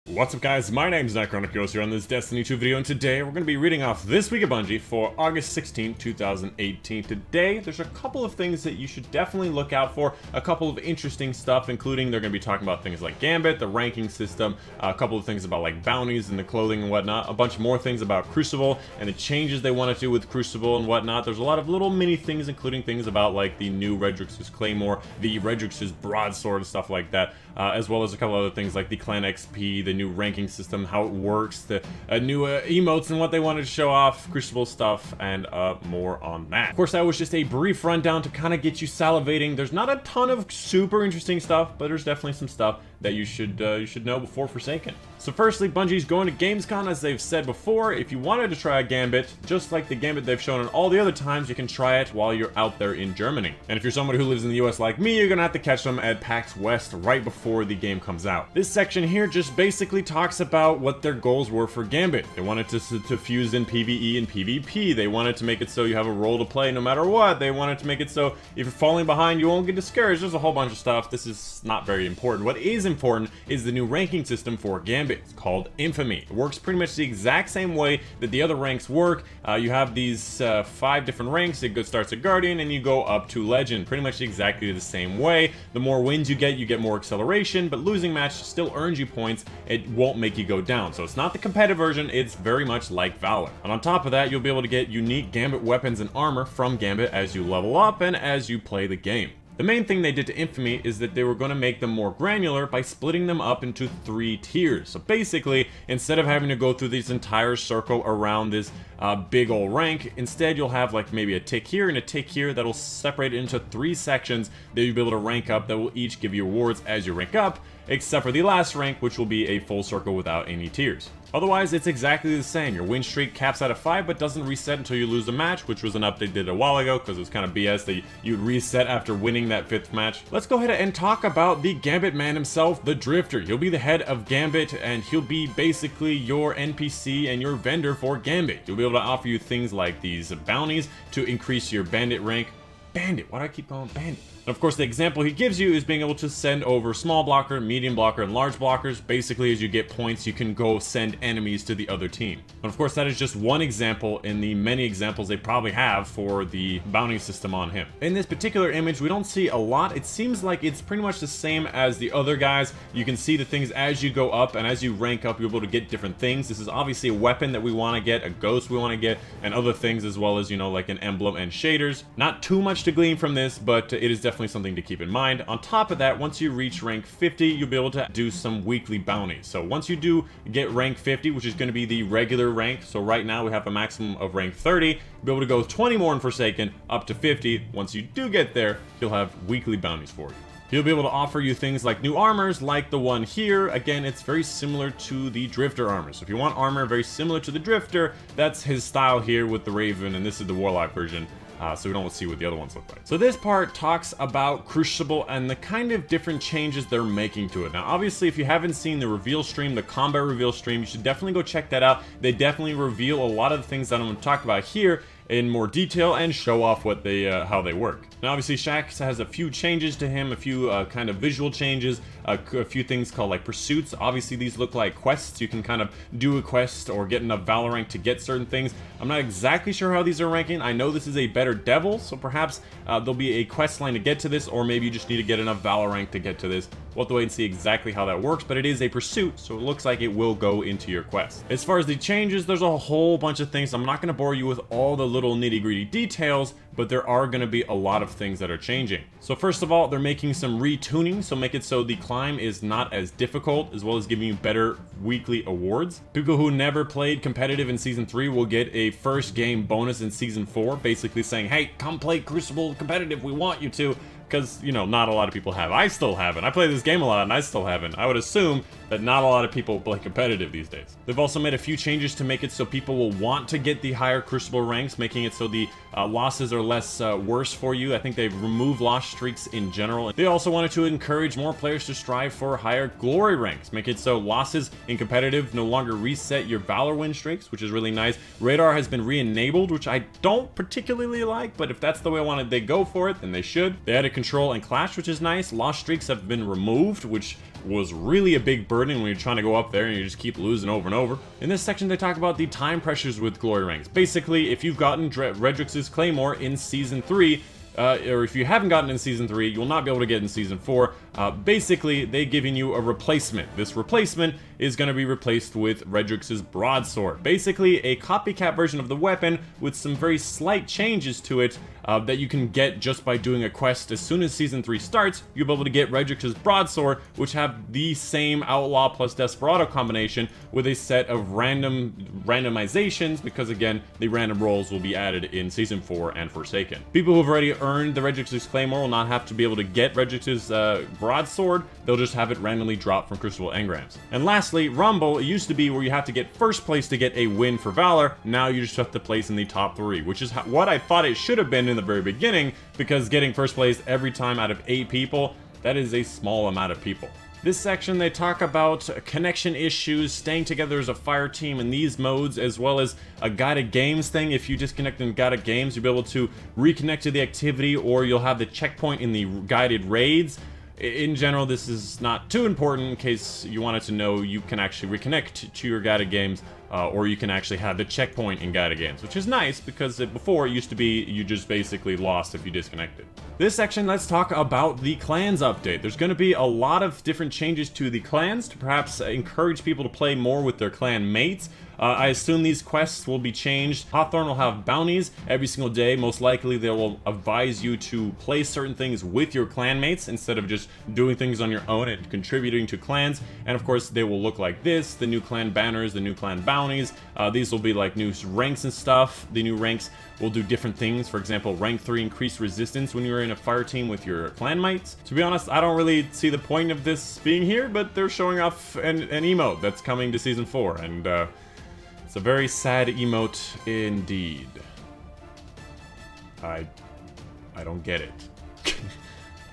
What's up guys, my name is Dychronic here on this Destiny 2 video, and today we're going to be reading off This Week at Bungie for August 16, 2018. Today, there's a couple of things that you should definitely look out for, a couple of interesting stuff, including they're going to be talking about things like Gambit, the ranking system, a couple of things about like bounties and the clothing and whatnot, a bunch more things about Crucible and the changes they want to do with Crucible and whatnot. There's a lot of little mini things, including things about like the new Redrix's Claymore, the Redrix's Broadsword, and stuff like that, as well as a couple other things like the Clan XP, the new ranking system, how it works, the new emotes and what they wanted to show off, Crucible stuff, and more on that. Of course, that was just a brief rundown to kind of get you salivating. There's not a ton of super interesting stuff, but there's definitely some stuff that you should know before Forsaken. So firstly, Bungie's going to Gamescom, as they've said before. If you wanted to try a Gambit, just like the Gambit they've shown on all the other times, you can try it while you're out there in Germany. And if you're somebody who lives in the US like me, you're gonna have to catch them at PAX West right before the game comes out. This section here just basically talks about what their goals were for Gambit. They wanted to fuse in PvE and PvP. They wanted to make it so you have a role to play no matter what. They wanted to make it so if you're falling behind, you won't get discouraged. There's a whole bunch of stuff. This is not very important. What is important is the new ranking system for Gambit. It's called Infamy. It works pretty much the exact same way that the other ranks work. You have these 5 different ranks. It starts at Guardian and you go up to Legend. Pretty much exactly the same way. The more wins you get more acceleration, but losing match still earns you points. It won't make you go down. So it's not the competitive version, it's very much like Valor. And on top of that, you'll be able to get unique Gambit weapons and armor from Gambit as you level up and as you play the game. The main thing they did to Infamy is that they were going to make them more granular by splitting them up into 3 tiers. So basically, instead of having to go through this entire circle around this big ol' rank, instead you'll have like maybe a tick here and a tick here that'll separate it into 3 sections that you'll be able to rank up that will each give you rewards as you rank up, except for the last rank, which will be a full circle without any tiers. Otherwise, it's exactly the same. Your win streak caps out at 5, but doesn't reset until you lose a match, which was an update they did a while ago, because it was kind of BS that you'd reset after winning that 5th match. Let's go ahead and talk about the Gambit man himself, the Drifter. He'll be the head of Gambit, and he'll be basically your NPC and your vendor for Gambit. You'll be able to offer you things like these bounties to increase your bandit rank. Bandit, why do I keep calling bandit? And of course, the example he gives you is being able to send over small blocker, medium blocker, and large blockers. Basically, as you get points, you can go send enemies to the other team. And of course, that is just one example in the many examples they probably have for the bounty system on him. In this particular image, we don't see a lot. It seems like it's pretty much the same as the other guys. You can see the things as you go up, and as you rank up, you're able to get different things. This is obviously a weapon that we want to get, a ghost we want to get, and other things as well as, you know, like an emblem and shaders. Not too much to glean from this, but it is definitely something to keep in mind. On top of that, once you reach rank 50, you'll be able to do some weekly bounties. So once you do get rank 50, which is going to be the regular rank, so right now we have a maximum of rank 30, you'll be able to go 20 more in Forsaken, up to 50. Once you do get there, you'll have weekly bounties for you. He'll be able to offer you things like new armors, like the one here. Again, it's very similar to the Drifter armor. So if you want armor very similar to the Drifter, that's his style here with the Raven, and this is the Warlock version. So we don't see what the other ones look like. So this part talks about Crucible and the kind of different changes they're making to it. Now, obviously, if you haven't seen the reveal stream, the combat reveal stream, you should definitely go check that out. They definitely reveal a lot of the things that I'm going to talk about here in more detail and show off what they how they work. Now obviously Shax has a few changes to him, a few kind of visual changes, a few things called like pursuits. Obviously these look like quests. You can kind of do a quest or get enough Valor rank to get certain things. I'm not exactly sure how these are ranking. I know this is a better Devil, so perhaps there'll be a quest line to get to this, or maybe you just need to get enough Valor rank to get to this. We'll have to wait and see exactly how that works, but it is a pursuit, so it looks like it will go into your quest. As far as the changes, there's a whole bunch of things. I'm not going to bore you with all the little nitty-gritty details, but there are going to be a lot of things that are changing. So first of all, they're making some retuning, so make it so the climb is not as difficult, as well as giving you better weekly awards. People who never played competitive in Season 3 will get a first game bonus in Season 4, basically saying, hey, come play Crucible competitive, we want you to. Because, you know, not a lot of people have. I still haven't. I play this game a lot and I still haven't. I would assume that not a lot of people play competitive these days. They've also made a few changes to make it so people will want to get the higher Crucible ranks, making it so the losses are less worse for you. I think they've removed loss streaks in general. They also wanted to encourage more players to strive for higher glory ranks, make it so losses in competitive no longer reset your Valor win streaks, which is really nice. Radar has been re-enabled, which I don't particularly like, but if that's the way I wanted they go for it, then they should. They added control and clash, which is nice. Loss streaks have been removed, which was really a big burden when you're trying to go up there and you just keep losing over and over. In this section, they talk about the time pressures with glory ranks. Basically, if you've gotten Redrix's Claymore in Season 3, or if you haven't gotten in Season 3, you will not be able to get in Season 4. Basically, they're giving you a replacement. This replacement is going to be replaced with Redrix's Broadsword. Basically, a copycat version of the weapon with some very slight changes to it that you can get just by doing a quest. As soon as Season 3 starts, you'll be able to get Redrix's Broadsword, which have the same Outlaw plus Desperado combination with a set of randomizations, because again, the random rolls will be added in Season 4 and Forsaken. People who have already earned the Redrix's Claymore will not have to be able to get Redrix's Broadsword. They'll just have it randomly dropped from Crucible Engrams. And lastly, Rumble, it used to be where you have to get first place to get a win for Valor. Now you just have to place in the top 3, which is what I thought it should have been in the very beginning, because getting first place every time out of 8 people, that is a small amount of people. This section, they talk about connection issues, staying together as a fire team in these modes, as well as a guided games thing. If you disconnect in guided games, you'll be able to reconnect to the activity, or you'll have the checkpoint in the guided raids. In general, this is not too important. In case you wanted to know, you can actually reconnect to your guided games, or you can actually have the checkpoint in guided games, which is nice, because before it used to be you just basically lost if you disconnected. This section, let's talk about the clans update. There's going to be a lot of different changes to the clans to perhaps encourage people to play more with their clan mates. I assume these quests will be changed. Hawthorne will have bounties every single day. Most likely they will advise you to play certain things with your clanmates instead of just doing things on your own and contributing to clans. And of course they will look like this: the new clan banners, the new clan bounties. These will be like new ranks and stuff. The new ranks will do different things. For example, rank 3 increased resistance when you're in a fire team with your clanmates. To be honest, I don't really see the point of this being here, but they're showing off an emote that's coming to Season 4, and it's a very sad emote indeed. I don't get it.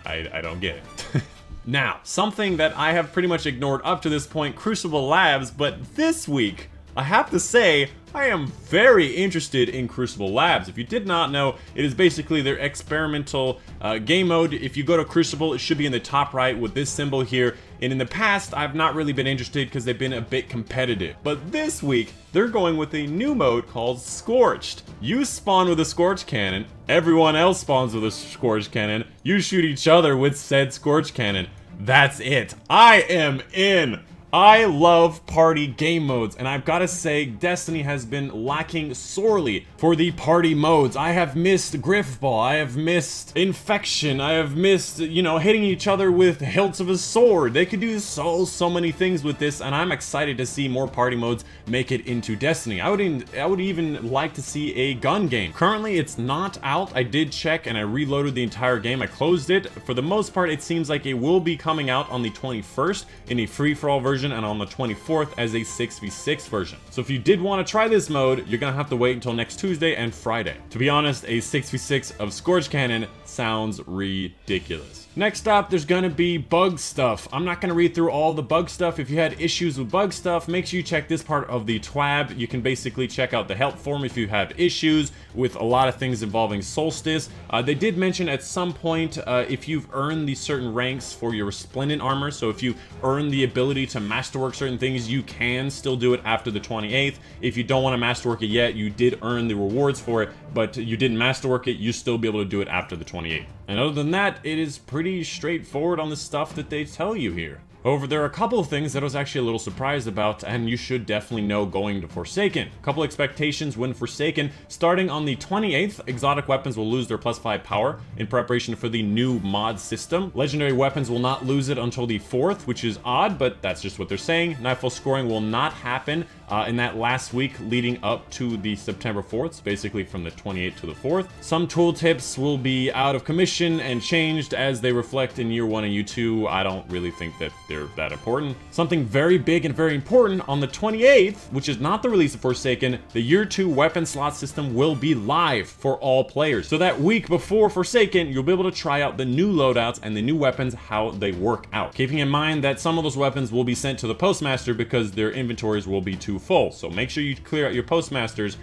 I don't get it. Now, something that I have pretty much ignored up to this point, Crucible Labs, but this week, I have to say, I am very interested in Crucible Labs. If you did not know, it is basically their experimental game mode. If you go to Crucible, it should be in the top right with this symbol here. And in the past, I've not really been interested because they've been a bit competitive. But this week, they're going with a new mode called Scorched. You spawn with a Scorch Cannon, everyone else spawns with a Scorch Cannon, you shoot each other with said Scorch Cannon. That's it. I am in. I love party game modes, and I've got to say, Destiny has been lacking sorely for the party modes. I have missed Griffball, I have missed Infection, I have missed, you know, hitting each other with hilts of a sword. They could do so many things with this, and I'm excited to see more party modes make it into Destiny. I would even like to see a gun game. Currently, it's not out. I did check, and I reloaded the entire game. I closed it. For the most part, it seems like it will be coming out on the 21st in a free-for-all version, and on the 24th as a 6v6 version. So if you did want to try this mode, you're gonna have to wait until next Tuesday and Friday. To be honest, a 6v6 of Scorch Cannon sounds ridiculous. Next up, there's gonna be bug stuff. I'm not gonna read through all the bug stuff. If you had issues with bug stuff, make sure you check this part of the TWAB. You can basically check out the help form if you have issues with a lot of things involving Solstice. They did mention at some point, if you've earned these certain ranks for your Resplendent armor, so if you earn the ability to masterwork certain things, you can still do it after the 28th. If you don't want to masterwork it yet, you did earn the rewards for it, but you didn't masterwork it, you still be able to do it after the 28th. And other than that, it is pretty straightforward on the stuff that they tell you here. However, there are a couple of things that I was actually a little surprised about, and you should definitely know going to Forsaken. A couple expectations when Forsaken. Starting on the 28th, exotic weapons will lose their +5 power in preparation for the new mod system. Legendary weapons will not lose it until the 4th, which is odd, but that's just what they're saying. Nightfall scoring will not happen in that last week leading up to the September 4th, so basically from the 28th to the 4th. Some tooltips will be out of commission and changed as they reflect in year 1 and year 2. I don't really think that they're that important. Something very big and very important on the 28th, which is not the release of Forsaken, the year 2 weapon slot system will be live for all players. So that week before Forsaken, you'll be able to try out the new loadouts and the new weapons, how they work out. Keeping in mind that some of those weapons will be sent to the postmaster because their inventories will be too full. So make sure you clear out your postmasters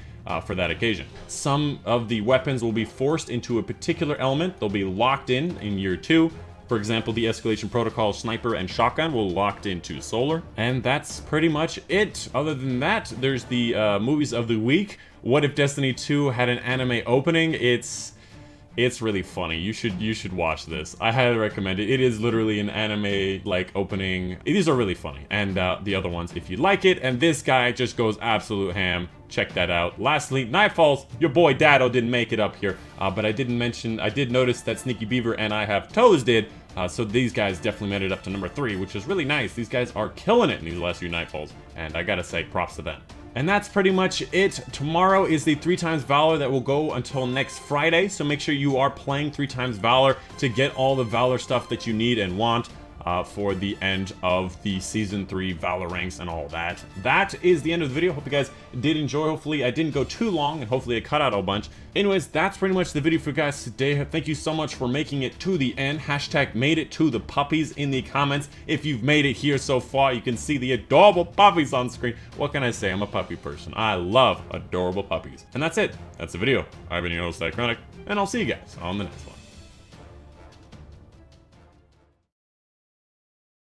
for that occasion. Some of the weapons will be forced into a particular element. They'll be locked in year 2. For example, the Escalation Protocol Sniper and Shotgun will locked into Solar. And that's pretty much it. Other than that, there's the movies of the week. What if Destiny 2 had an anime opening? It's really funny. You should watch this. I highly recommend it. It is literally an anime like opening. These are really funny. And the other ones, if you like it. And this guy just goes absolute ham. Check that out. Lastly, Nightfalls. Your boy Dado didn't make it up here, but I did notice that Sneaky Beaver and I Have Toes did. So these guys definitely made it up to number 3, which is really nice. These guys are killing it in these last few Nightfalls, and I gotta say, props to them. And that's pretty much it. Tomorrow is the 3x Valor that will go until next Friday, so make sure you are playing 3x Valor to get all the Valor stuff that you need and want for the end of the Season 3 Valor ranks and all that. That is the end of the video. Hope you guys did enjoy. Hopefully I didn't go too long, and hopefully I cut out a bunch. Anyways, that's pretty much the video for you guys today. Thank you so much for making it to the end. Hashtag made it to the puppies in the comments. If you've made it here so far, you can see the adorable puppies on screen. What can I say? I'm a puppy person. I love adorable puppies. And that's it. That's the video. I've been your host, Dychronic, and I'll see you guys on the next one.